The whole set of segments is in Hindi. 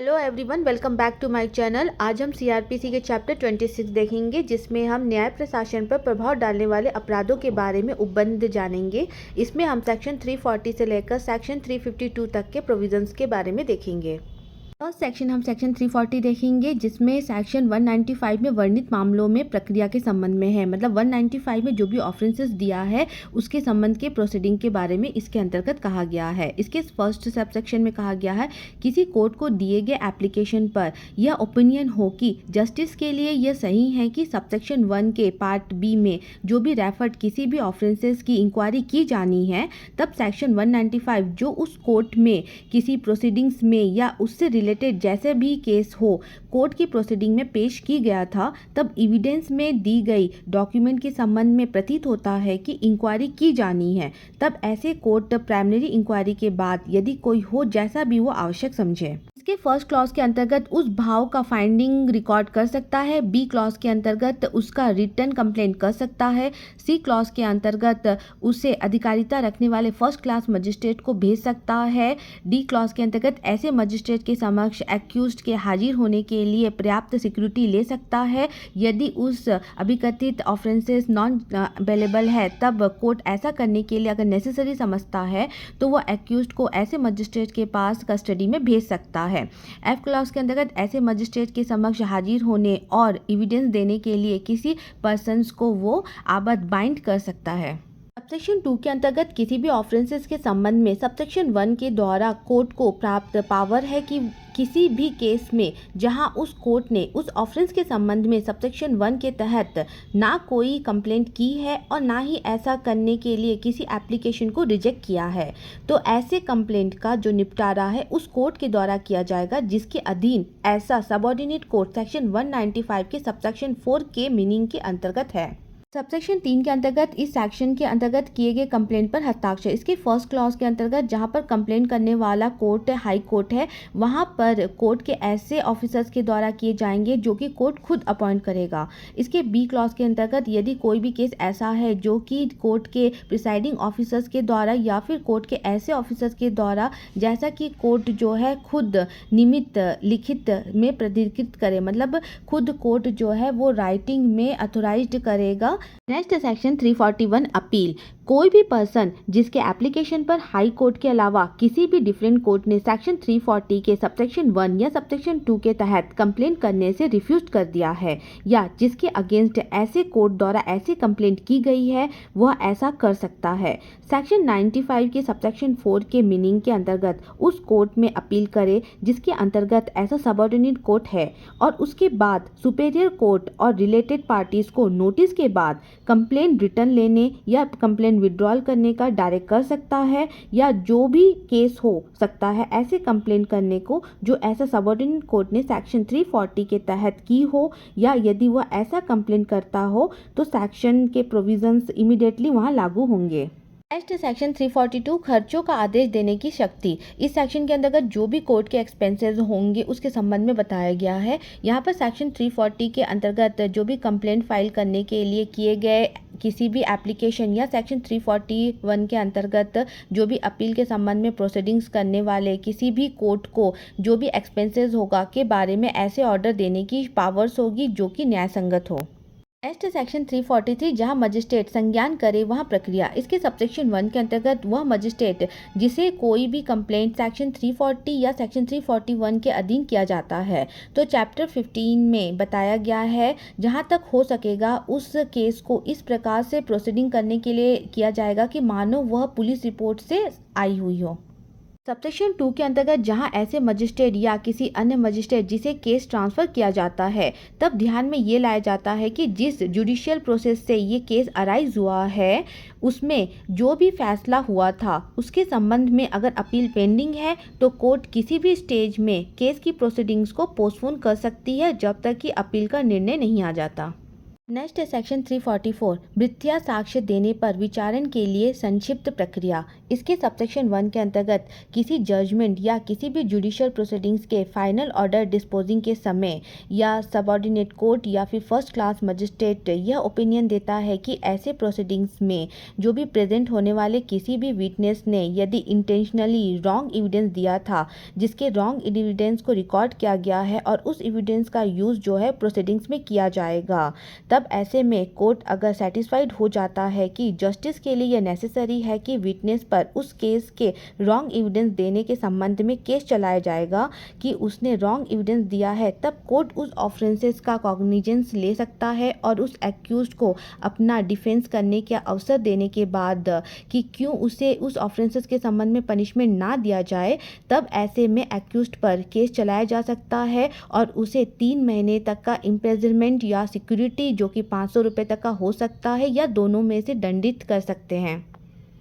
Hello everyone, welcome back to my channel. आज हम सीआरपीसी के चैप्टर 26 देखेंगे, जिसमें हम न्याय प्रशासन पर प्रभाव डालने वाले अपराधों के बारे में उपबंध जानेंगे। इसमें हम सेक्शन 340 से लेकर सेक्शन 352 तक के प्रोविजंस के बारे में देखेंगे। फर्स्ट सेक्शन हम सेक्शन 340 देखेंगे, जिसमें सेक्शन 195 में वर्णित मामलों में प्रक्रिया के संबंध में है। मतलब 195 में जो भी ऑफेंसेस दिया है उसके संबंध के प्रोसीडिंग के बारे में इसके अंतर्गत कहा गया है। इसके फर्स्ट सब सेक्शन में कहा गया है, किसी कोर्ट को दिए गए एप्लीकेशन पर यह ओपिनियन हो कि जस्टिस के लिए यह सही है कि सबसेक्शन 1 के पार्ट बी में जो भी रेफर्ड किसी भी ऑफेंसेस की इंक्वायरी की जानी है, तब सेक्शन 195 जो उस कोर्ट में किसी प्रोसीडिंग्स में या उससे रिलेटेड जैसे भी केस हो कोर्ट की प्रोसीडिंग में पेश की गया था, तब एविडेंस में दी गई डॉक्यूमेंट के संबंध में प्रतीत होता है कि इंक्वायरी की जानी है, तब ऐसे कोर्ट प्राइमरी इंक्वायरी के बाद यदि कोई हो जैसा भी वो आवश्यक समझे, इसके फर्स्ट क्लॉज के अंतर्गत उस भाव का फाइंडिंग रिकॉर्ड कर सकता है। बी क्लॉज के अंतर्गत उसका रिटर्न कंप्लेंट कर सकता है। सी क्लॉज के अंतर्गत उसे अधिकारिता रखने वाले फर्स्ट क्लास मजिस्ट्रेट को भेज सकता है। डी क्लॉज के अंतर्गत ऐसे मजिस्ट्रेट के समक्ष एक्यूज्ड के हाजिर होने के लिए पर्याप्त सिक्योरिटी ले सकता है। यदि उस अभिकथित ऑफेंसेस नॉन अवेलेबल है, तब कोर्ट ऐसा करने के लिए अगर नेसेसरी समझता है तो वह एक्यूज्ड को ऐसे मजिस्ट्रेट के पास कस्टडी में भेज सकता है। एफ क्लॉज के अंतर्गत ऐसे मजिस्ट्रेट के समक्ष हाजिर होने और एविडेंस देने के लिए किसी पर्सन्स को वो आबद्ध बाइंड कर सकता है। सबसेक्शन 2 के अंतर्गत किसी भी ऑफेंसेस के संबंध में सबसेक्शन 1 के द्वारा कोर्ट को प्राप्त पावर है कि किसी भी केस में जहां उस कोर्ट ने उस ऑफेंस के संबंध में सबसेक्शन 1 के तहत ना कोई कंप्लेंट की है और ना ही ऐसा करने के लिए किसी एप्लीकेशन को रिजेक्ट किया है, तो ऐसे कंप्लेंट का जो निपटारा है उस कोर्ट के द्वारा किया जाएगा जिसके अधीन ऐसा सबऑर्डिनेट कोर्ट सेक्शन 195 के सबसेक्शन 4 के मीनिंग के अंतर्गत है। सबसेक्शन 3 के अंतर्गत इस सेक्शन के अंतर्गत किए गए कंप्लेंट पर हस्ताक्षर, इसके फर्स्ट क्लॉज के अंतर्गत जहां पर कंप्लेंट करने वाला कोर्ट हाई कोर्ट है, वहां पर कोर्ट के ऐसे ऑफिसर्स के द्वारा किए जाएंगे जो कि कोर्ट खुद अपॉइंट करेगा। इसके बी क्लॉज के अंतर्गत यदि कोई भी केस ऐसा है जो कि कोर्ट के प्रिसाइडिंग ऑफिसर्स के द्वारा या फिर कोर्ट के ऐसे ऑफिसर्स के द्वारा, जैसा कि कोर्ट जो है खुद निमित्त लिखित में प्रदर्शित करे, मतलब खुद कोर्ट जो है वो राइटिंग में अथोराइज्ड करेगा। नेक्स्ट सेक्शन 341 अपील, कोई भी पर्सन जिसके एप्लीकेशन पर हाई कोर्ट के अलावा किसी भी डिफरेंट कोर्ट ने सेक्शन 340 के सबसेक्शन 1 या सबसेक्शन 2 के तहत कंप्लेंट करने से रिफ्यूज कर दिया है या जिसके अगेंस्ट ऐसे कोर्ट द्वारा ऐसी कंप्लेंट की गई है, वह ऐसा कर सकता है। सेक्शन 95 के सबसेक्शन 4 के मीनिंग के अंतर्गत उस कोर्ट में अपील करे जिसके अंतर्गत ऐसा सबऑर्डिनेट कोर्ट है और उसके बाद सुपेरियर कोर्ट और रिलेटेड पार्टीज को नोटिस के बाद कंप्लेंट रिटर्न लेने या कंप्लेंट विड्रॉल करने का डायरेक्ट कर सकता है, या जो भी केस हो सकता है ऐसे कंप्लेंट करने को जो ऐसा सबऑर्डिनेट कोर्ट ने सेक्शन 340 के तहत की हो, या यदि वह ऐसा कंप्लेंट करता हो तो सेक्शन के प्रोविजंस इमीडिएटली वहां लागू होंगे। नेक्स्ट सेक्शन 342 खर्चों का आदेश देने की शक्ति, इस सेक्शन के अंतर्गत जो भी कोर्ट के एक्सपेंसेस होंगे उसके संबंध में बताया गया है। यहाँ पर सेक्शन 340 के अंतर्गत जो भी कंप्लेंट फाइल करने के लिए किए गए किसी भी एप्लीकेशन या सेक्शन 341 के अंतर्गत जो भी अपील के संबंध में प्रोसीडिंग्स करने वाले किसी भी कोर्ट को जो भी एक्सपेंसेस होगा के बारे में ऐसे ऑर्डर देने की पावर्स होगी जो कि न्यायसंगत हो। नेक्स्ट सेक्शन 343 जहां मजिस्ट्रेट संज्ञान करे वहां प्रक्रिया, इसके सबसेक्शन 1 के अंतर्गत वह मजिस्ट्रेट जिसे कोई भी कंप्लेंट सेक्शन 340 या सेक्शन 341 के अधीन किया जाता है, तो चैप्टर 15 में बताया गया है जहां तक हो सकेगा उस केस को इस प्रकार से प्रोसीडिंग करने के लिए किया जाएगा कि मानो वह पुलिस रिपोर्ट से आई हुई हो। सबसेक्शन 2 के अंतर्गत जहां ऐसे मजिस्ट्रेट या किसी अन्य मजिस्ट्रेट जिसे केस ट्रांसफर किया जाता है, तब ध्यान में ये लाया जाता है कि जिस जुडिशियल प्रोसेस से ये केस अराइज हुआ है उसमें जो भी फैसला हुआ था उसके संबंध में अगर अपील पेंडिंग है तो कोर्ट किसी भी स्टेज में केस की प्रोसीडिंग्स को पोस्टपोन कर सकती है जब तक कि अपील का निर्णय नहीं आ जाता। नेक्स्ट है सेक्शन 344 मिथ्या साक्ष्य देने पर विचारण के लिए संक्षिप्त प्रक्रिया। इसके सबसेक्शन 1 के अंतर्गत किसी जजमेंट या किसी भी जुडिशियल प्रोसीडिंग्स के फाइनल ऑर्डर डिस्पोजिंग के समय या सबऑर्डिनेट कोर्ट या फिर फर्स्ट क्लास मजिस्ट्रेट यह ओपिनियन देता है कि ऐसे प्रोसीडिंग्स में जो भी प्रेजेंट होने वाले किसी भी विटनेस ने यदि इंटेंशनली रॉन्ग एविडेंस दिया था जिसके रॉन्ग एविडेंस को रिकॉर्ड किया गया है और उस एविडेंस का यूज़ जो है प्रोसीडिंग्स में किया जाएगा, तब ऐसे में कोर्ट अगर सेटिस्फाइड हो जाता है कि जस्टिस के लिए यह नेसेसरी है कि विटनेस पर उस केस के रॉन्ग एविडेंस देने के संबंध में केस चलाया जाएगा कि उसने रॉन्ग एविडेंस दिया है, तब कोर्ट उस ऑफेंसेस का कॉग्निजेंस ले सकता है और उस एक्यूज्ड को अपना डिफेंस करने का अवसर देने के बाद कि क्यों उसे उस ऑफेंसेस के संबंध में पनिशमेंट ना दिया जाए, तब ऐसे में एक्यूज्ड पर केस चलाया जा सकता है और उसे 3 महीने तक का इम्प्रिजनमेंट या सिक्योरिटी जो कि 500 रुपये तक का हो सकता है या दोनों में से दंडित कर सकते हैं।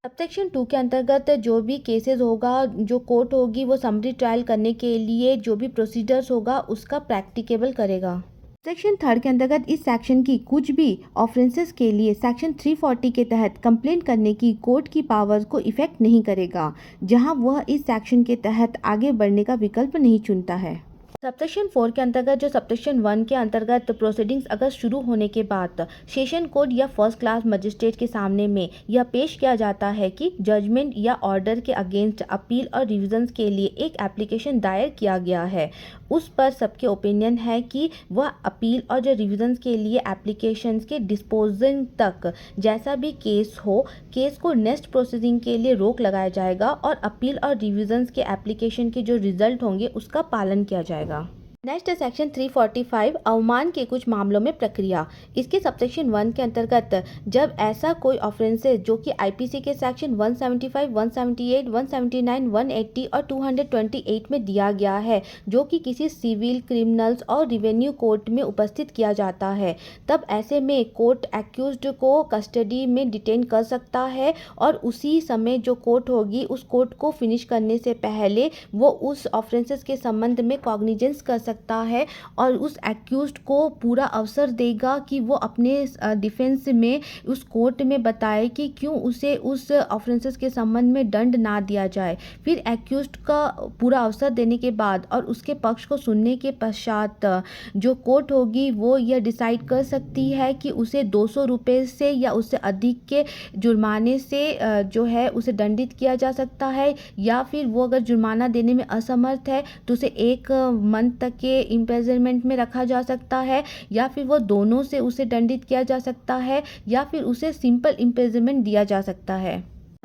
सबसेक्शन 2 के अंतर्गत जो भी केसेस होगा, जो कोर्ट होगी वो समरी ट्रायल करने के लिए जो भी प्रोसीजर्स होगा उसका प्रैक्टिकेबल करेगा। सेक्शन 3 के अंतर्गत इस सेक्शन की कुछ भी ऑफेंसेस के लिए सेक्शन 340 के तहत कंप्लेंट करने की कोर्ट की पावर्स को इफेक्ट नहीं करेगा, जहां वह इस सेक्शन के तहत आगे बढ़ने का विकल्प नहीं चुनता है। सबसेक्शन 4 के अंतर्गत जो सबसेक्शन 1 के अंतर्गत प्रोसीडिंग्स अगर शुरू होने के बाद सेशन कोर्ट या फर्स्ट क्लास मजिस्ट्रेट के सामने में यह पेश किया जाता है कि जजमेंट या ऑर्डर के अगेंस्ट अपील और रिविजन्स के लिए एक एप्लीकेशन दायर किया गया है, उस पर सबके ओपिनियन है कि वह अपील और जो रिविजन्स के लिए एप्लीकेशंस के डिस्पोजिंग तक जैसा भी केस हो, केस को नेक्स्ट प्रोसीडिंग के लिए रोक लगाया जाएगा और अपील और रिविजन्स के एप्लीकेशन के जो रिजल्ट होंगे उसका पालन किया जाएगा। नेक्स्ट है सेक्शन 345 अवमान के कुछ मामलों में प्रक्रिया। इसके सबसेक्शन 1 के अंतर्गत जब ऐसा कोई ऑफेंसेस जो कि आईपीसी के सेक्शन 175, 178, 179, 180 और 228 में दिया गया है, जो कि किसी सिविल, क्रिमिनल्स और रिवेन्यू कोर्ट में उपस्थित किया जाता है, तब ऐसे में कोर्ट एक्यूज्ड को कस्टडी में डिटेन कर सकता है और उसी समय जो कोर्ट होगी उस कोर्ट को फिनिश करने से पहले वो उस ऑफेंसेस के संबंध में कॉग्निजेंस कर सकता है और उस एक्यूज्ड को पूरा अवसर देगा कि वो अपने डिफेंस में उस कोर्ट में बताए कि क्यों उसे उस ऑफेंसेस के संबंध में दंड ना दिया जाए। फिर एक्यूज्ड का पूरा अवसर देने के बाद और उसके पक्ष को सुनने के पश्चात जो कोर्ट होगी वो यह डिसाइड कर सकती है कि उसे 200 रुपये से या उससे अधिक के जुर्माने से जो है उसे दंडित किया जा सकता है, या फिर वो अगर जुर्माना देने में असमर्थ है तो उसे 1 मंथ तक के इम्प्रिजनमेंट में रखा जा सकता है, या फिर वो दोनों से उसे दंडित किया जा सकता है, या फिर उसे सिंपल इम्प्रिजनमेंट दिया जा सकता है।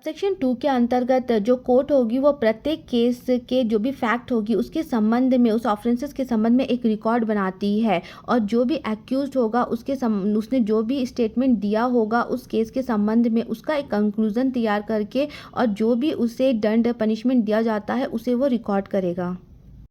सेक्शन 2 के अंतर्गत जो कोर्ट होगी वो प्रत्येक केस के जो भी फैक्ट होगी उसके संबंध में, उस ऑफेंसेस के संबंध में एक रिकॉर्ड बनाती है और जो भी एक्यूज्ड होगा उसने जो भी स्टेटमेंट दिया होगा उस केस के संबंध में उसका एक कंक्लूजन तैयार करके और जो भी उसे दंड पनिशमेंट दिया जाता है उसे वो रिकॉर्ड करेगा।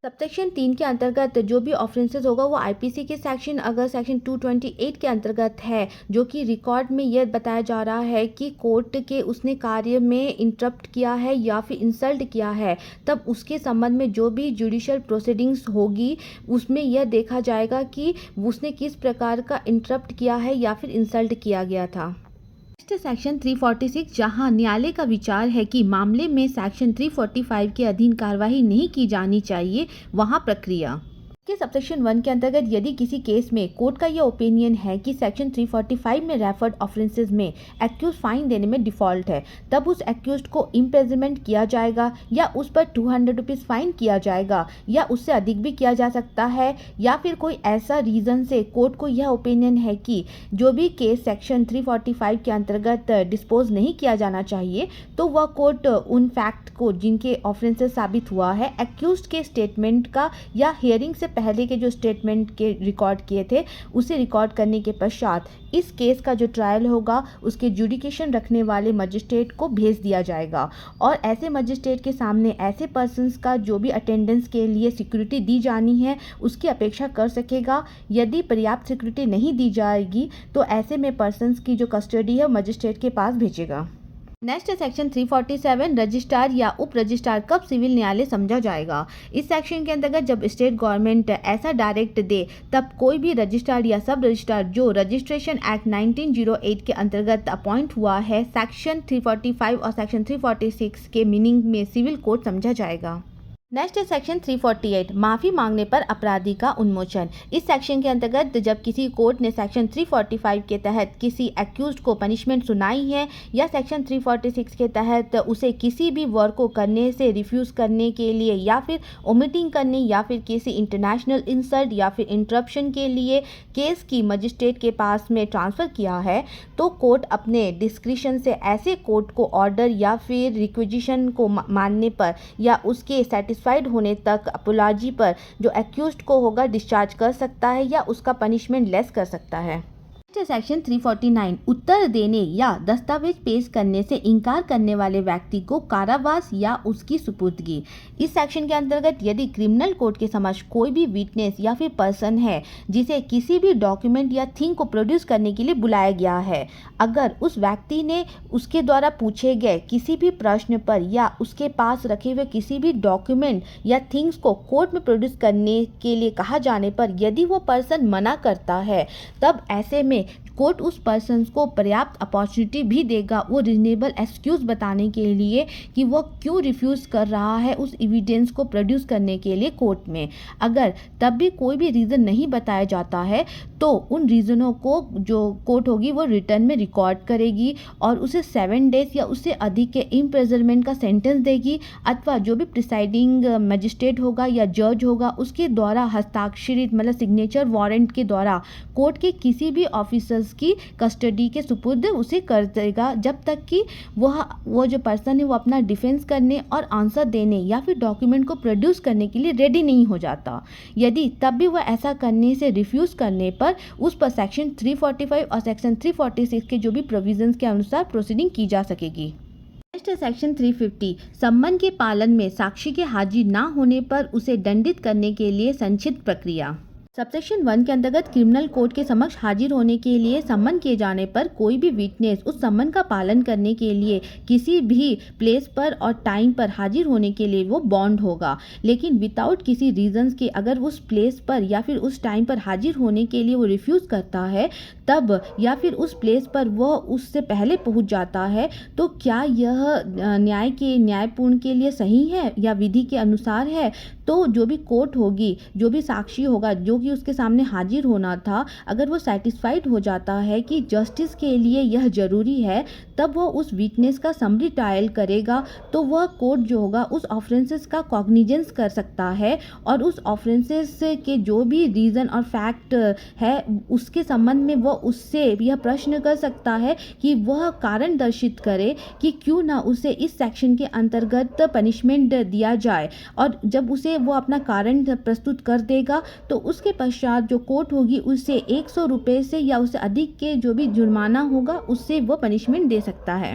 सबसेक्शन 3 के अंतर्गत जो भी ऑफेंसेस होगा वो आईपीसी के सेक्शन अगर सेक्शन 228 के अंतर्गत है, जो कि रिकॉर्ड में यह बताया जा रहा है कि कोर्ट के उसने कार्य में इंटरप्ट किया है या फिर इंसल्ट किया है, तब उसके संबंध में जो भी जुडिशियल प्रोसीडिंग्स होगी उसमें यह देखा जाएगा कि उसने किस प्रकार का इंटरप्ट किया है या फिर इंसल्ट किया गया था। सेक्शन 346 जहां न्यायालय का विचार है कि मामले में सेक्शन 345 के अधीन कार्रवाई नहीं की जानी चाहिए, वहां प्रक्रिया के सबसेक्शन 1 के अंतर्गत यदि किसी केस में कोर्ट का यह ओपिनियन है कि सेक्शन 345 में रेफर्ड ऑफेंसेस में एक्यूज फाइन देने में डिफॉल्ट है, तब उस एक्यूज्ड को इम्प्रिजनमेंट किया जाएगा या उस पर 200 रुपीज़ फाइन किया जाएगा या उससे अधिक भी किया जा सकता है, या फिर कोई ऐसा रीज़न से कोर्ट को यह ओपिनियन है कि जो भी केस सेक्शन 345 के अंतर्गत डिस्पोज नहीं किया जाना चाहिए, तो वह कोर्ट उन फैक्ट को जिनके ऑफेंसेस साबित हुआ है एक्यूज्ड के स्टेटमेंट का या हियरिंग से पहले के जो स्टेटमेंट के रिकॉर्ड किए थे उसे रिकॉर्ड करने के पश्चात इस केस का जो ट्रायल होगा उसके जुडिकेशन रखने वाले मजिस्ट्रेट को भेज दिया जाएगा और ऐसे मजिस्ट्रेट के सामने ऐसे पर्सन्स का जो भी अटेंडेंस के लिए सिक्योरिटी दी जानी है उसकी अपेक्षा कर सकेगा। यदि पर्याप्त सिक्योरिटी नहीं दी जाएगी तो ऐसे में पर्सन्स की जो कस्टडी है मजिस्ट्रेट के पास भेजेगा। नेक्स्ट है सेक्शन 347 रजिस्ट्रार या उप रजिस्ट्रार कब सिविल न्यायालय समझा जाएगा। इस सेक्शन के अंतर्गत जब स्टेट गवर्नमेंट ऐसा डायरेक्ट दे तब कोई भी रजिस्ट्रार या सब रजिस्ट्रार जो रजिस्ट्रेशन एक्ट 1908 के अंतर्गत अपॉइंट हुआ है सेक्शन 345 और सेक्शन 346 के मीनिंग में सिविल कोर्ट समझा जाएगा। नेक्स्ट है सेक्शन 348 माफ़ी मांगने पर अपराधी का उन्मोचन। इस सेक्शन के अंतर्गत जब किसी कोर्ट ने सेक्शन 345 के तहत किसी एक्यूज्ड को पनिशमेंट सुनाई है या सेक्शन 346 के तहत उसे किसी भी वर्क को करने से रिफ्यूज़ करने के लिए या फिर ओमिटिंग करने या फिर किसी इंटरनेशनल इंसल्ट या फिर इंटरप्शन के लिए केस की मजिस्ट्रेट के पास में ट्रांसफ़र किया है, तो कोर्ट अपने डिस्क्रिशन से ऐसे कोर्ट को ऑर्डर या फिर रिक्विजिशन को मानने पर या उसके सेटिस्फाइड होने तक अपोलॉजी पर जो एक्यूज्ड को होगा डिस्चार्ज कर सकता है या उसका पनिशमेंट लेस कर सकता है। सेक्शन 349 उत्तर देने या दस्तावेज पेश करने से इनकार करने वाले व्यक्ति को कारावास या उसकी सुपुर्दगी। इस सेक्शन के अंतर्गत यदि क्रिमिनल कोर्ट के समक्ष कोई भी विटनेस या फिर पर्सन है जिसे किसी भी डॉक्यूमेंट या थिंग को प्रोड्यूस करने के लिए बुलाया गया है, अगर उस व्यक्ति ने उसके द्वारा पूछे गए किसी भी प्रश्न पर या उसके पास रखे हुए किसी भी डॉक्यूमेंट या थिंग्स को कोर्ट में प्रोड्यूस करने के लिए कहा जाने पर यदि वो पर्सन मना करता है, तब ऐसे में कोर्ट उस पर्सन को पर्याप्त अपॉर्चुनिटी भी देगा वो रीजनेबल एक्सक्यूज़ बताने के लिए कि वो क्यों रिफ्यूज़ कर रहा है उस एविडेंस को प्रोड्यूस करने के लिए कोर्ट में। अगर तब भी कोई भी रीज़न नहीं बताया जाता है तो उन रीज़नों को जो कोर्ट होगी वो रिटर्न में रिकॉर्ड करेगी और उसे 7 डेज या उससे अधिक के इम्प्रिजनमेंट का सेंटेंस देगी, अथवा जो भी प्रिसाइडिंग मजिस्ट्रेट होगा या जज होगा उसके द्वारा हस्ताक्षरित मतलब सिग्नेचर वारंट के द्वारा कोर्ट के किसी भी ऑफिसर्स की कस्टडी के सुपुर्द उसे कर देगा, जब तक कि वो जो पर्सन है वो अपना डिफेंस करने और आंसर देने या फिर डॉक्यूमेंट को प्रोड्यूस करने के लिए रेडी नहीं हो जाता। यदि तब भी वह ऐसा करने से रिफ्यूज़ करने पर उस पर सेक्शन 345 और सेक्शन 346 के जो भी प्रोविजंस के अनुसार प्रोसीडिंग की जा सकेगी। नेक्स्ट है सेक्शन 350 सम्मन के पालन में साक्षी के हाजिर ना होने पर उसे दंडित करने के लिए संक्षिप्त प्रक्रिया। सबसेक्शन 1 के अंतर्गत क्रिमिनल कोर्ट के समक्ष हाजिर होने के लिए सम्मन किए जाने पर कोई भी विटनेस उस सम्मन का पालन करने के लिए किसी भी प्लेस पर और टाइम पर हाजिर होने के लिए वो बॉन्ड होगा, लेकिन विदाउट किसी रीजंस के अगर उस प्लेस पर या फिर उस टाइम पर हाजिर होने के लिए वो रिफ्यूज़ करता है तब या फिर उस प्लेस पर वह उससे पहले पहुंच जाता है, तो क्या यह न्यायपूर्ण के लिए सही है या विधि के अनुसार है। तो जो भी कोर्ट होगी, जो भी साक्षी होगा जो कि उसके सामने हाजिर होना था, अगर वो सेटिस्फाइड हो जाता है कि जस्टिस के लिए यह ज़रूरी है, तब वो उस विटनेस का समरी ट्रायल करेगा, तो वह कोर्ट जो होगा उस ऑफरेंसेस का कॉग्निजेंस कर सकता है और उस ऑफरेंसेस के जो भी रीज़न और फैक्ट है उसके संबंध में वह उससे यह प्रश्न कर सकता है कि वह कारण दर्शित करे कि क्यों ना उसे इस सेक्शन के अंतर्गत पनिशमेंट दिया जाए। और जब उसे वो अपना कारण प्रस्तुत कर देगा तो उसके पश्चात जो कोर्ट होगी उससे 100 रुपये से या उससे अधिक के जो भी जुर्माना होगा उससे वो पनिशमेंट दे सकता है।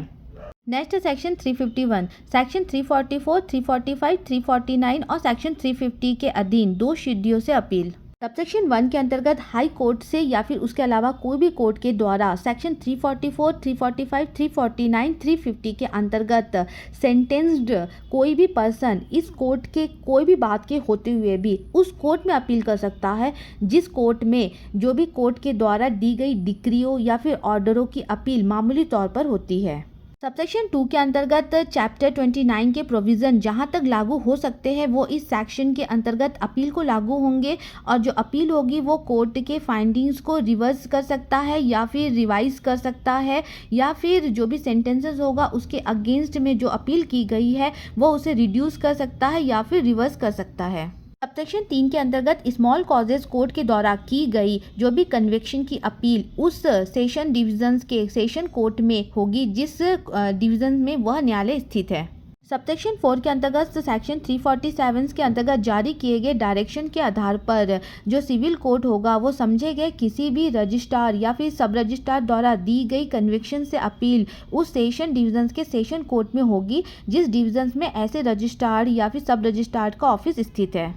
नेक्स्ट सेक्शन 351 सेक्शन 344, 345, 349 और सेक्शन 350 के अधीन 2 शिड्डियों से अपील। सबसेक्शन 1 के अंतर्गत हाई कोर्ट से या फिर उसके अलावा कोई भी कोर्ट के द्वारा सेक्शन 344, 345, 349, 350 के अंतर्गत सेंटेंस्ड कोई भी पर्सन इस कोर्ट के कोई भी बात के होते हुए भी उस कोर्ट में अपील कर सकता है जिस कोर्ट में जो भी कोर्ट के द्वारा दी गई डिक्रियों या फिर ऑर्डरों की अपील मामूली तौर पर होती है। सबसेक्शन 2 के अंतर्गत चैप्टर 29 के प्रोविज़न जहां तक लागू हो सकते हैं वो इस सेक्शन के अंतर्गत अपील को लागू होंगे और जो अपील होगी वो कोर्ट के फाइंडिंग्स को रिवर्स कर सकता है या फिर रिवाइज कर सकता है या फिर जो भी सेंटेंसेस होगा उसके अगेंस्ट में जो अपील की गई है वो उसे रिड्यूस कर सकता है या फिर रिवर्स कर सकता है। सबसेक्शन 3 के अंतर्गत स्मॉल कॉजेज कोर्ट के द्वारा की गई जो भी कन्विक्शन की अपील उस सेशन डिवीजन के सेशन कोर्ट में होगी जिस डिवीजन में वह न्यायालय स्थित है। सबसेक्शन 4 के अंतर्गत सेक्शन 347 के अंतर्गत जारी किए गए डायरेक्शन के आधार पर जो सिविल कोर्ट होगा वो समझे गए किसी भी रजिस्ट्रार या फिर सब रजिस्ट्रार द्वारा दी गई कन्विक्शन से अपील उस सेशन डिवीजन के सेशन कोर्ट में होगी जिस डिवीजन में ऐसे रजिस्ट्रार या फिर सब रजिस्ट्रार का ऑफिस स्थित है।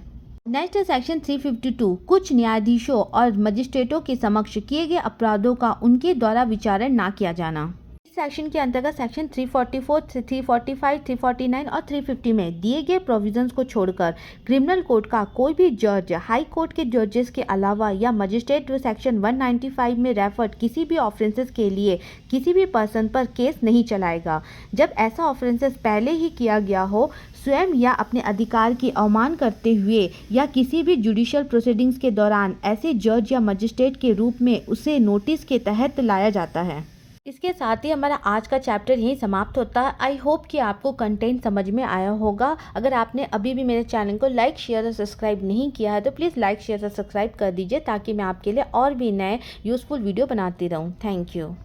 नेक्स्ट है सेक्शन 352 कुछ न्यायाधीशों और मजिस्ट्रेटों के समक्ष किए गए अपराधों का उनके द्वारा विचारण ना किया जाना। सेक्शन के अंतर्गत सेक्शन 344, 345, 349 और 350 में दिए गए प्रोविजंस को छोड़कर क्रिमिनल कोर्ट का कोई भी जज हाई कोर्ट के जजेस के अलावा या मजिस्ट्रेट सेक्शन 195 में रेफर्ड किसी भी ऑफेंसेस के लिए किसी भी पर्सन पर केस नहीं चलाएगा जब ऐसा ऑफेंसेस पहले ही किया गया हो, स्वयं या अपने अधिकार की अवमान करते हुए या किसी भी जुडिशियल प्रोसीडिंग्स के दौरान ऐसे जज या मजिस्ट्रेट के रूप में उसे नोटिस के तहत लाया जाता है। इसके साथ ही हमारा आज का चैप्टर यहीं समाप्त होता है। आई होप कि आपको कंटेंट समझ में आया होगा। अगर आपने अभी भी मेरे चैनल को लाइक, शेयर और सब्सक्राइब नहीं किया है तो प्लीज़ लाइक, शेयर और सब्सक्राइब कर दीजिए ताकि मैं आपके लिए और भी नए यूज़फुल वीडियो बनाती रहूँ। Thank you.